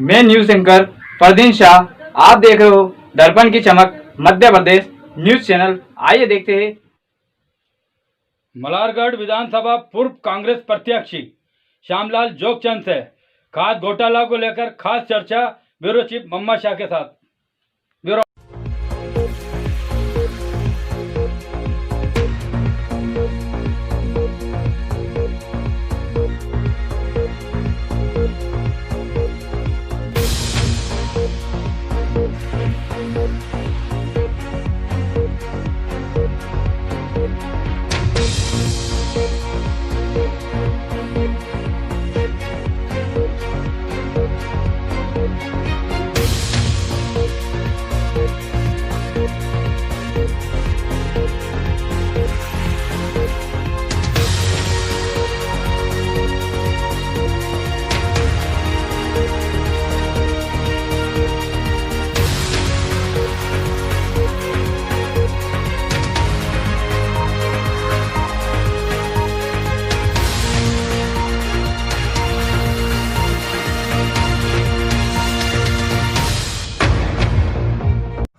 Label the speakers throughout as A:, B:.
A: मैं news anchor Fardeen Shah. आप देख रहे हो दर्पण की चमक मध्य प्रदेश न्यूज चैनल। आइए देखते हैं।
B: मल्हारगढ़ विधानसभा पूर्व कांग्रेस प्रत्याशी श्यामलाल जोगचंद से खाद घोटाला को लेकर खास चर्चा ब्यूरो चीफ मम्मा शाह के साथ। ब्यूरो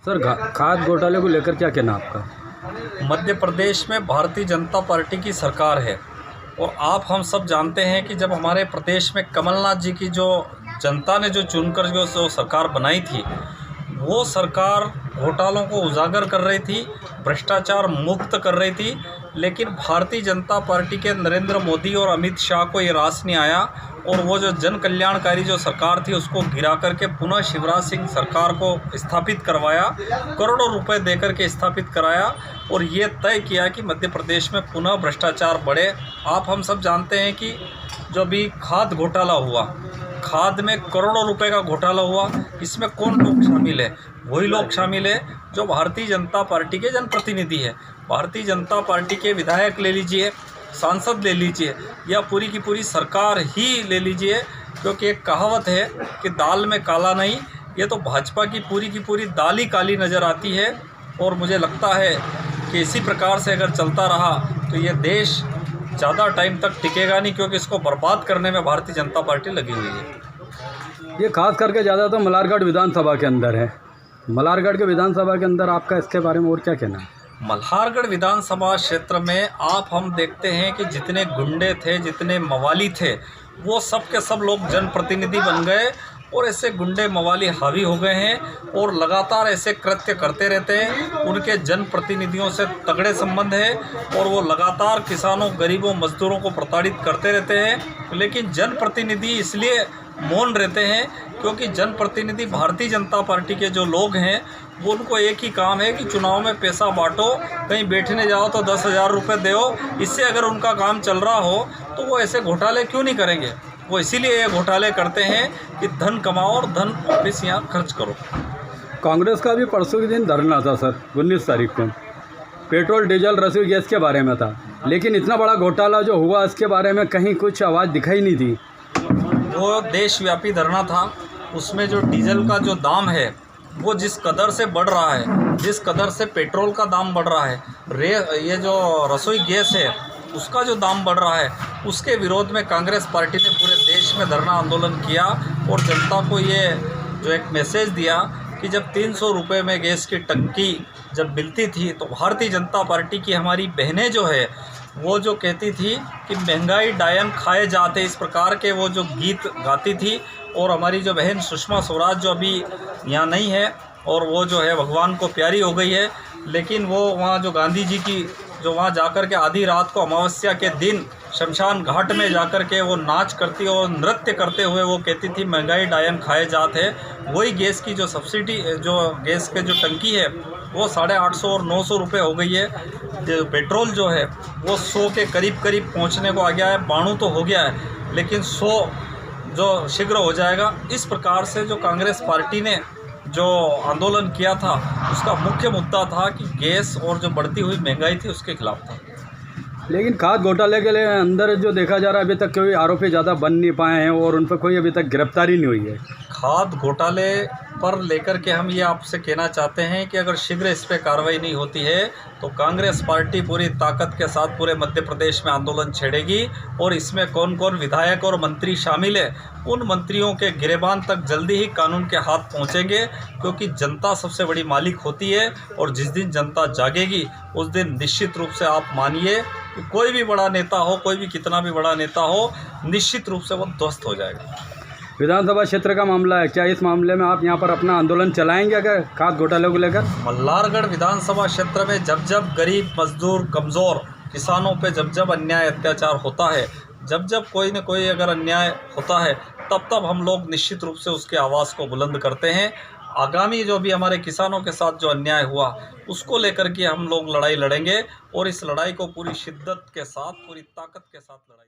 C: सर, खाद घोटाले को लेकर क्या कहना आपका?
D: मध्य प्रदेश में भारतीय जनता पार्टी की सरकार है और आप हम सब जानते हैं कि जब हमारे प्रदेश में कमलनाथ जी की जो जनता ने जो चुनकर जो सरकार बनाई थी, वो सरकार घोटालों को उजागर कर रही थी, भ्रष्टाचार मुक्त कर रही थी। लेकिन भारतीय जनता पार्टी के नरेंद्र मोदी और अमित शाह को ये रास नहीं आया और वो जो जन कल्याणकारी जो सरकार थी उसको गिरा करके पुनः शिवराज सिंह सरकार को स्थापित करवाया, करोड़ों रुपए देकर के स्थापित कराया और ये तय किया कि मध्य प्रदेश में पुनः भ्रष्टाचार बढ़े। आप हम सब जानते हैं कि जो अभी खाद घोटाला हुआ, खाद में करोड़ों रुपए का घोटाला हुआ, इसमें कौन लोग शामिल है? वही लोग शामिल है जो भारतीय जनता पार्टी के जनप्रतिनिधि है। भारतीय जनता पार्टी के विधायक ले लीजिए, सांसद ले लीजिए या पूरी की पूरी सरकार ही ले लीजिए, क्योंकि एक कहावत है कि दाल में काला नहीं। ये तो भाजपा की पूरी दाल ही काली नज़र आती है और मुझे लगता है कि इसी प्रकार से अगर चलता रहा तो ये देश ज़्यादा टाइम तक टिकेगा नहीं, क्योंकि इसको बर्बाद करने में भारतीय जनता पार्टी लगी हुई है।
C: ये खास करके ज़्यादा तो मल्हारगढ़ विधानसभा के अंदर है। मल्हारगढ़ के विधानसभा के अंदर आपका इसके बारे में और क्या कहना है?
D: मल्हारगढ़ विधानसभा क्षेत्र में आप हम देखते हैं कि जितने गुंडे थे, जितने मवाली थे, वो सब के सब लोग जनप्रतिनिधि बन गए और ऐसे गुंडे मवाली हावी हो गए हैं और लगातार ऐसे कृत्य करते रहते हैं। उनके जनप्रतिनिधियों से तगड़े संबंध है और वो लगातार किसानों, गरीबों, मजदूरों को प्रताड़ित करते रहते हैं। लेकिन जनप्रतिनिधि इसलिए मौन रहते हैं क्योंकि जनप्रतिनिधि भारतीय जनता पार्टी के जो लोग हैं वो उनको एक ही काम है कि चुनाव में पैसा बांटो, कहीं बैठने जाओ तो 10,000 रुपये दो। इससे अगर उनका काम चल रहा हो तो वो ऐसे घोटाले क्यों नहीं करेंगे? वो इसीलिए ये घोटाले करते हैं कि धन कमाओ और धन वापस यहाँ खर्च करो।
C: कांग्रेस का भी परसों के दिन धरना था सर, 19 तारीख को पेट्रोल, डीजल, रसोई गैस के बारे में था, लेकिन इतना बड़ा घोटाला जो हुआ इसके बारे में कहीं कुछ आवाज़ दिखाई नहीं थी।
D: वो देशव्यापी धरना था। उसमें जो डीजल का जो दाम है वो जिस कदर से बढ़ रहा है, जिस कदर से पेट्रोल का दाम बढ़ रहा है, ये जो रसोई गैस है उसका जो दाम बढ़ रहा है, उसके विरोध में कांग्रेस पार्टी ने पूरे देश में धरना आंदोलन किया और जनता को ये जो एक मैसेज दिया कि जब 300 रुपये में गैस की टंकी जब मिलती थी तो भारतीय जनता पार्टी की हमारी बहनें जो है वो जो कहती थी कि महंगाई डायन खाए जाते, इस प्रकार के वो जो गीत गाती थी। और हमारी जो बहन सुषमा स्वराज जो अभी यहाँ नहीं है और वो जो है भगवान को प्यारी हो गई है, लेकिन वो वहाँ जो गांधी जी की जो वहाँ जाकर के आधी रात को अमावस्या के दिन शमशान घाट में जाकर के वो नाच करती और नृत्य करते हुए वो कहती थी महंगाई डायन खाए जात है। वही गैस की जो सब्सिडी, जो गैस के जो टंकी है वो 850 और 900 रुपये हो गई है। जो पेट्रोल जो है वो 100 के करीब पहुंचने को आ गया है। 92 तो हो गया है लेकिन 100 जो शीघ्र हो जाएगा। इस प्रकार से जो कांग्रेस पार्टी ने जो आंदोलन किया था उसका मुख्य मुद्दा था कि गैस और जो बढ़ती हुई महंगाई थी उसके खिलाफ था।
C: लेकिन खाद घोटाले के लिए अंदर जो देखा जा रहा है अभी तक कोई आरोपी ज़्यादा बन नहीं पाए हैं और उन पर कोई अभी तक गिरफ्तारी नहीं हुई है।
D: खाद घोटाले पर लेकर के हम ये आपसे कहना चाहते हैं कि अगर शीघ्र इस पर कार्रवाई नहीं होती है तो कांग्रेस पार्टी पूरी ताकत के साथ पूरे मध्य प्रदेश में आंदोलन छेड़ेगी और इसमें कौन कौन विधायक और मंत्री शामिल है उन मंत्रियों के गिरेबान तक जल्दी ही कानून के हाथ पहुंचेंगे, क्योंकि जनता सबसे बड़ी मालिक होती है और जिस दिन जनता जागेगी उस दिन निश्चित रूप से आप मानिए कि कोई भी बड़ा नेता हो, कोई भी कितना भी बड़ा नेता हो, निश्चित रूप से वो ध्वस्त हो जाएगा।
C: विधानसभा क्षेत्र का मामला है, क्या इस मामले में आप यहाँ पर अपना आंदोलन चलाएंगे अगर खाद घोटाले को लेकर?
D: मल्हारगढ़ विधानसभा क्षेत्र में जब जब गरीब, मजदूर, कमज़ोर किसानों पे जब जब अन्याय अत्याचार होता है, जब जब कोई न कोई अगर अन्याय होता है, तब तब हम लोग निश्चित रूप से उसके आवाज़ को बुलंद करते हैं। आगामी जो भी हमारे किसानों के साथ जो अन्याय हुआ उसको लेकर के हम लोग लड़ाई लड़ेंगे और इस लड़ाई को पूरी शिद्दत के साथ, पूरी ताकत के साथ लड़ाई